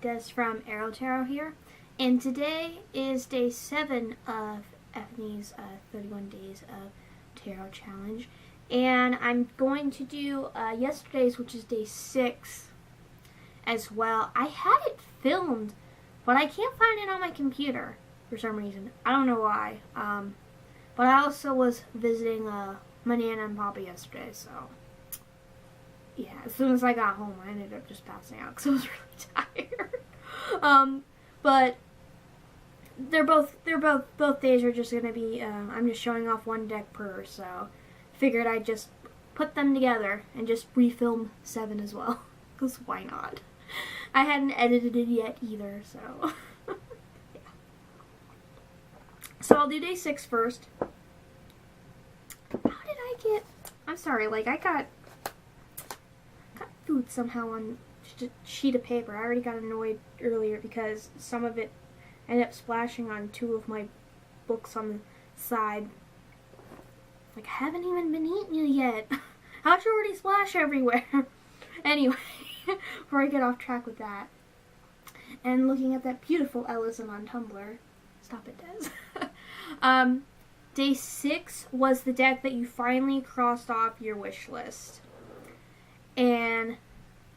Des from Aro-Tarot here, and today is day 7 of Ethony's 31 Days of Tarot Challenge, and I'm going to do yesterday's, which is day 6, as well. I had it filmed, but I can't find it on my computer for some reason. I don't know why, but I also was visiting my Nana and Papa yesterday, so yeah, as soon as I got home, I ended up just passing out because I was really tired. But both days are just gonna be. I'm just showing off one deck per, so figured I'd just put them together and just refilm 7 as well, because why not? I hadn't edited it yet either, so yeah. So I'll do day 6 first. How did I get? I'm sorry, like I got food somehow on a sheet of paper. I already got annoyed earlier because some of it ended up splashing on 2 of my books on the side. Like, I haven't even been eating it yet. How'd you already splash everywhere? Anyway, before I get off track with that, and looking at that beautiful Ellison on Tumblr. Stop it, Des. Day 6 was the deck that you finally crossed off your wish list. And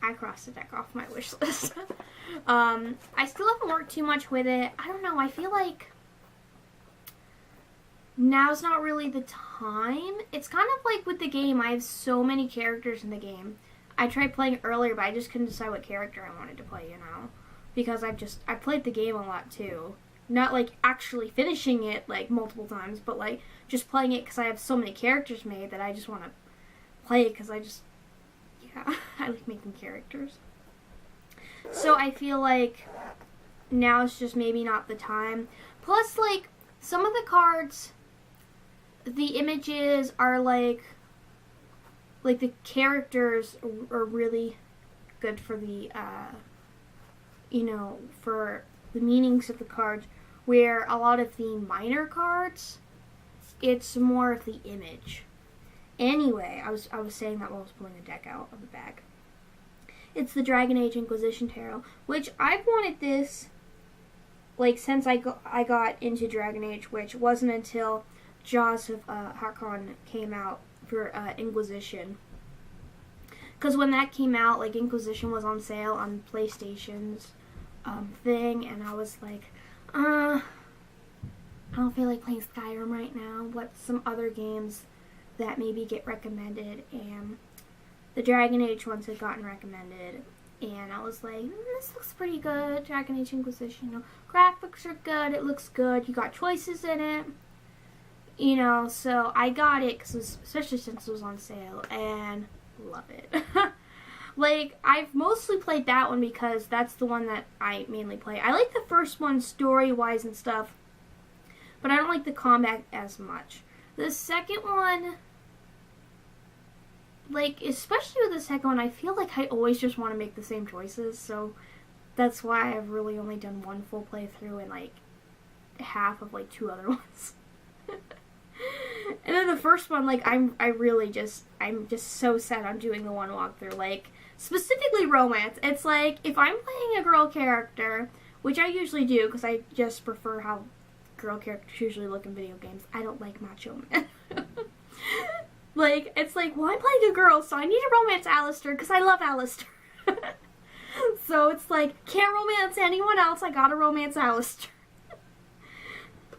I crossed the deck off my wish list. I still haven't worked too much with it. I don't know, I feel like now's not really the time. It's kind of like with the game, I have so many characters in the game. I tried playing earlier, but I just couldn't decide what character I wanted to play, you know? Because I played the game a lot too. Not like actually finishing it like multiple times, but like just playing it because I have so many characters made that I just want to play it because I like making characters. So I feel like now it's just maybe not the time. Plus, like, some of the cards, the images are like the characters are really good for the, for the meanings of the cards, where a lot of the minor cards, it's more of the image. Anyway, I was saying that while I was pulling the deck out of the bag. It's the Dragon Age Inquisition Tarot, which I've wanted this, like, since I got into Dragon Age, which wasn't until Jaws of Hakkon came out for Inquisition. Because when that came out, like, Inquisition was on sale on PlayStation's thing, and I was like, I don't feel like playing Skyrim right now. What's some other games that maybe get recommended? And the Dragon Age ones had gotten recommended, and I was like, this looks pretty good. Dragon Age Inquisition, you know, graphics are good, it looks good, you got choices in it, you know, so I got it, especially since it was on sale, and love it. Like, I've mostly played that one because that's the one that I mainly play. I like the first one story-wise and stuff, but I don't like the combat as much. The second one, like, especially with the second one, I feel like I always just want to make the same choices, so that's why I've really only done one full playthrough and, like, half of, like, 2 other ones. And then the first one, like, I'm just so set on doing the one walkthrough, like, specifically romance. It's like, if I'm playing a girl character, which I usually do, because I just prefer how girl characters usually look in video games. I don't like macho men. Like, it's like, well, I'm playing a girl, so I need to romance Alistair, because I love Alistair. So it's like, can't romance anyone else, I gotta romance Alistair.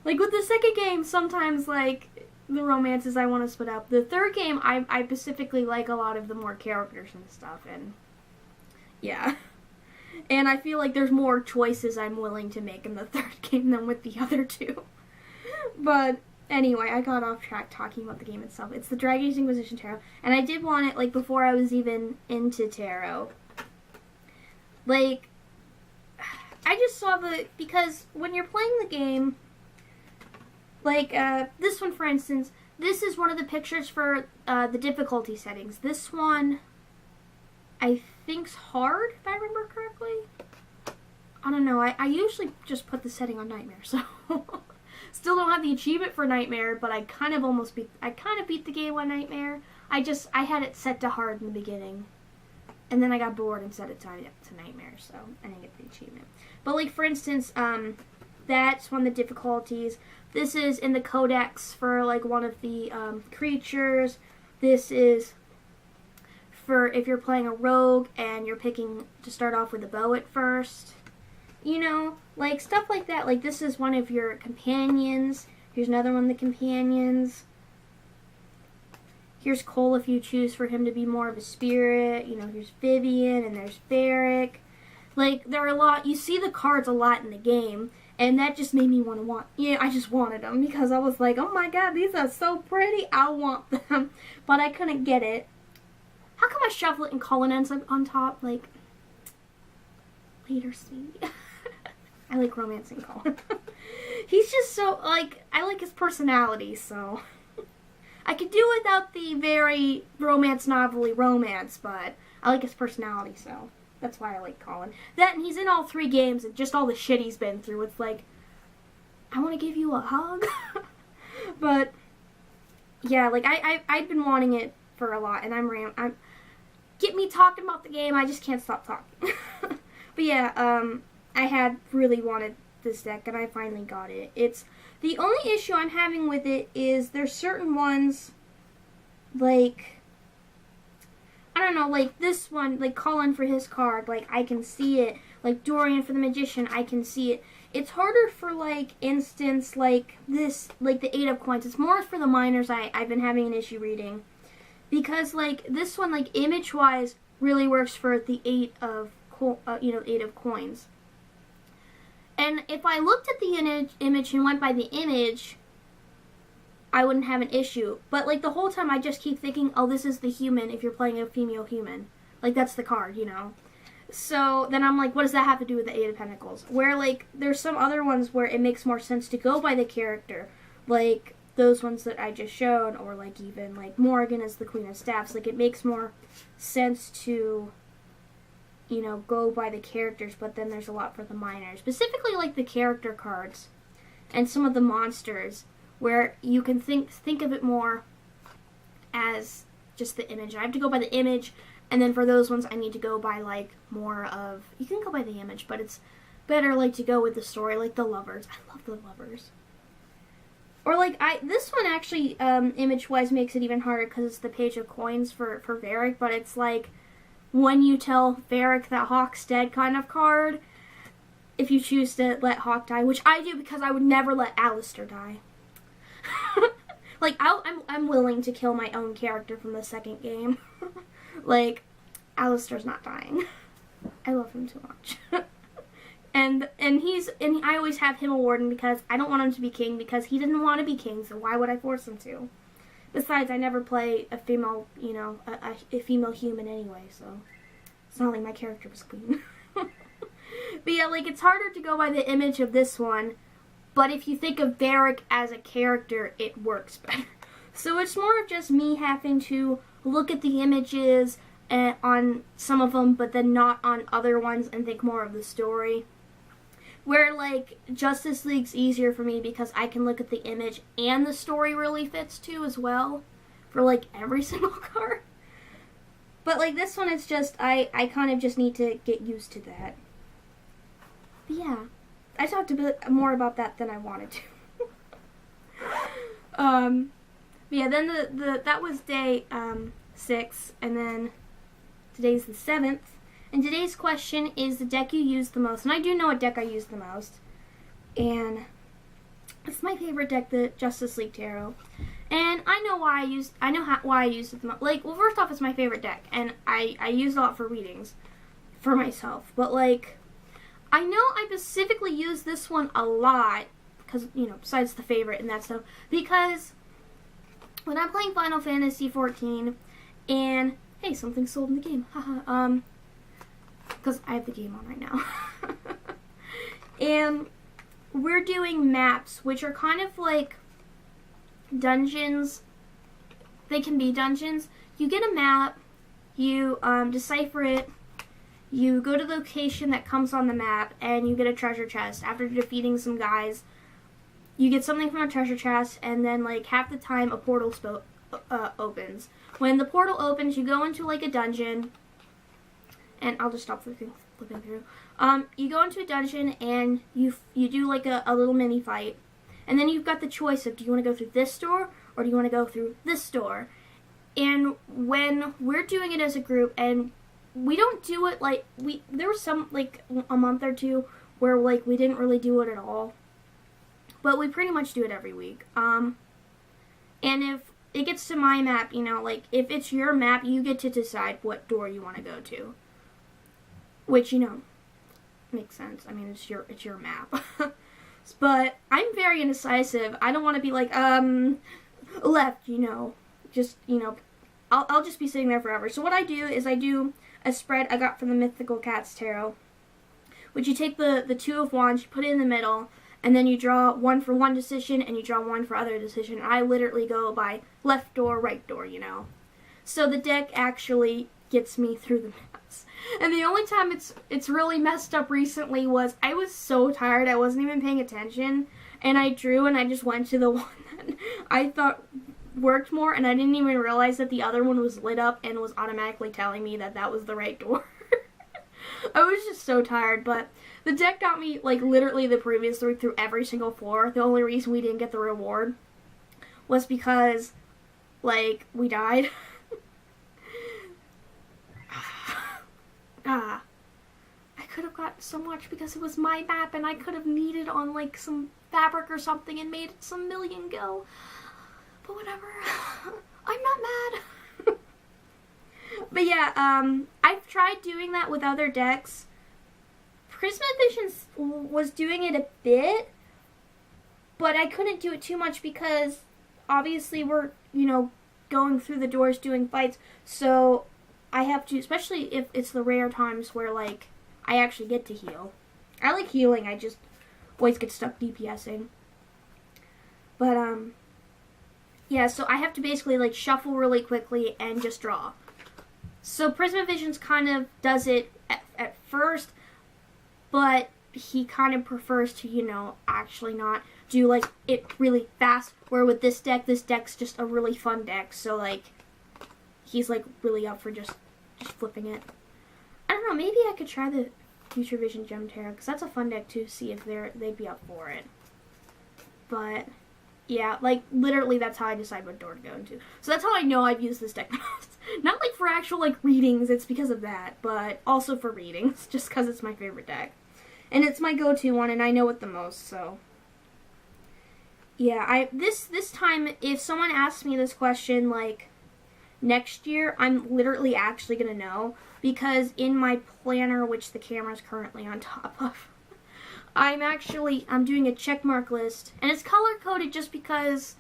Like, with the second game, sometimes, like, the romances I want to split up. The third game, I specifically like a lot of the more characters and stuff, and yeah. And I feel like there's more choices I'm willing to make in the third game than with the other 2. But anyway, I got off track talking about the game itself. It's the Dragon Age Inquisition Tarot, and I did want it, like, before I was even into tarot. Like, I just saw because when you're playing the game, like, this one, for instance, this is one of the pictures for the difficulty settings. This one, I think's hard, if I remember correctly. I don't know, I usually just put the setting on Nightmare, so still don't have the achievement for Nightmare, but I kind of beat the game on Nightmare. I had it set to hard in the beginning, And then I got bored and set it to Nightmare, so I didn't get the achievement. But, like, for instance, that's one of the difficulties. This is in the codex for, like, one of the creatures. This is for if you're playing a rogue and you're picking to start off with a bow at first. You know, like, stuff like that. Like, this is one of your companions. Here's another one of the companions. Here's Cole if you choose for him to be more of a spirit. You know, here's Vivian and there's Varric. Like, there are a lot. You see the cards a lot in the game. And that just made me want. Yeah, I just wanted them. Because I was like, oh my god, these are so pretty. I want them. But I couldn't get it. How come I shuffle it and Colin ends up on top? Like, later, sweetie. I like romancing Colin. He's just so, like, I like his personality, so. I could do without the very romance novel-y romance, but I like his personality, so that's why I like Colin. That, and he's in all 3 games, and just all the shit he's been through. It's like, I want to give you a hug. But, yeah, like, I've been wanting it for a lot, and I'm get me talking about the game, I just can't stop talking. But yeah, I had really wanted this deck, and I finally got it. It's the only issue I'm having with it is there's certain ones, like, I don't know, like this one, like Colin for his card, like I can see it. Like Dorian for the Magician, I can see it. It's harder for, like, instance, like this, like the 8 of Coins. It's more for the minors I've been having an issue reading. Because, like, this one, like, image-wise, really works for the 8 of, 8 of Coins. And if I looked at the image and went by the image, I wouldn't have an issue. But, like, the whole time I just keep thinking, oh, this is the human if you're playing a female human. Like, that's the card, you know. So then I'm like, what does that have to do with the 8 of Pentacles? Where, like, there's some other ones where it makes more sense to go by the character. Like, those ones that I just showed, or, like, even, like, Morgan as the Queen of Staffs. Like, it makes more sense to, you know, go by the characters, but then there's a lot for the minors. Specifically, like, the character cards and some of the monsters, where you can think of it more as just the image. I have to go by the image, and then for those ones I need to go by, like, more of, you can go by the image, but it's better, like, to go with the story, like the Lovers. I love the Lovers. Or, like, this one actually, image-wise makes it even harder because it's the Page of Coins for Varric, but it's like, when you tell Varric that Hawk's dead kind of card, if you choose to let Hawk die, which I do because I would never let Alistair die. Like, I'm willing to kill my own character from the second game. Like, Alistair's not dying. I love him too much. and I always have him a warden because I don't want him to be king because he didn't want to be king, so why would I force him to? Besides, I never play a female, you know, a female human anyway, so it's not like my character was queen. But yeah, like, it's harder to go by the image of this one, but if you think of Varric as a character, it works better. So it's more of just me having to look at the images on some of them, but then not on other ones, and think more of the story. Where, like, Justice League's easier for me because I can look at the image and the story really fits too as well. For, like, every single card. But, like, this one, it's just, I kind of just need to get used to that. But yeah, I talked a bit more about that than I wanted to. But yeah, then that was day 6, and then today's the 7th. And today's question is the deck you use the most. And I do know what deck I use the most. And it's my favorite deck, the Justice League Tarot. And I know why I use it the most. Like, well, first off, it's my favorite deck. And I use it a lot for readings for myself. But, like, I know I specifically use this one a lot. Because, you know, besides the favorite and that stuff. Because when I'm playing Final Fantasy XIV, and, hey, something sold in the game. Haha, because I have the game on right now. And we're doing maps, which are kind of like dungeons. They can be dungeons. You get a map, you decipher it, you go to the location that comes on the map, and you get a treasure chest. After defeating some guys, you get something from a treasure chest, and then, like, half the time a portal opens. When the portal opens, you go into, like, a dungeon. and I'll just stop flipping through. You go into a dungeon and you do like a little mini fight, and then you've got the choice of, do you want to go through this door or do you want to go through this door? And when we're doing it as a group, and we don't do it like, there was some like a month or two where like we didn't really do it at all, but we pretty much do it every week. And if it gets to my map, you know, like if it's your map, you get to decide what door you want to go to, which, you know, makes sense. I mean, it's your map. But I'm very indecisive. I don't want to be like, left, you know, just, you know, I'll just be sitting there forever. So what I do is I do a spread I got from the Mythical Cats Tarot, which you take the Two of Wands, you put it in the middle, and then you draw one for one decision and you draw one for other decision. I literally go by left door, right door, you know. So the deck actually gets me through the maps. And the only time it's really messed up recently was I was so tired I wasn't even paying attention, and I drew and I just went to the one that I thought worked more, and I didn't even realize that the other one was lit up and was automatically telling me that that was the right door. I was just so tired, but the deck got me like literally the previous week through every single floor. The only reason we didn't get the reward was because like we died. I could have got so much because it was my map, and I could have kneaded on like some fabric or something and made some million go. But whatever. I'm not mad. But yeah, I've tried doing that with other decks. Prism Visions was doing it a bit, but I couldn't do it too much because obviously we're, you know, going through the doors doing fights, so I have to, especially if it's the rare times where like I actually get to heal. I like healing, I just always get stuck DPSing. But yeah, so I have to basically like shuffle really quickly and just draw. So Prism Visions kind of does it at first, but he kind of prefers to, you know, actually not do like it really fast, where with this deck's just a really fun deck, so like he's like really up for just flipping it. I don't know, maybe I could try the Future Vision Gem Tarot, because that's a fun deck to see if they'd be up for it. But yeah, like literally that's how I decide what door to go into. So that's how I know I've used this deck the most. Not like for actual like readings, it's because of that, but also for readings, just because it's my favorite deck. And it's my go-to one, and I know it the most, so yeah, this time, if someone asks me this question like next year, I'm literally actually gonna know, because in my planner, which the camera's currently on top of, I'm doing a checkmark list, and it's color-coded just because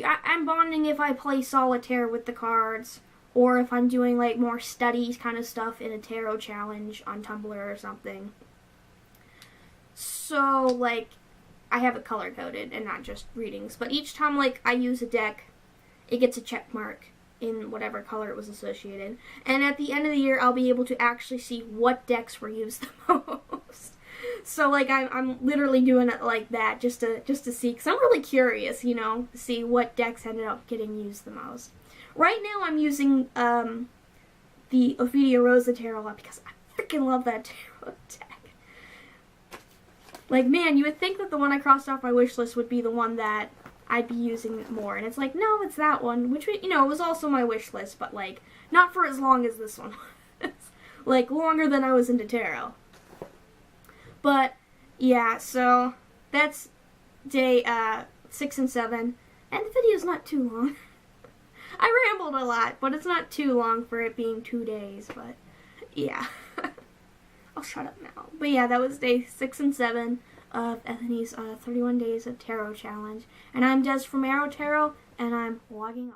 I'm bonding if I play solitaire with the cards, or if I'm doing like more studies kind of stuff in a tarot challenge on Tumblr or something. So like I have it color coded and not just readings. But each time like I use a deck, it gets a check mark in whatever color it was associated. And at the end of the year, I'll be able to actually see what decks were used the most. So like I'm literally doing it like that just to see, because I'm really curious, you know, to see what decks ended up getting used the most. Right now I'm using the Ophidia Rosa Tarot a lot because I freaking love that tarot deck. Like, man, you would think that the one I crossed off my wish list would be the one that I'd be using more. And it's like, no, it's that one, which, you know, was also my wish list, but, like, not for as long as this one was. Like, longer than I was into tarot. But, yeah, so that's day 6 and 7. And the video's not too long. I rambled a lot, but it's not too long for it being 2 days, but, yeah. I'll shut up now. But yeah, that was day 6 and 7 of Ethony's 31 Days of Tarot Challenge. And I'm Des from Aro-Tarot, and I'm logging off.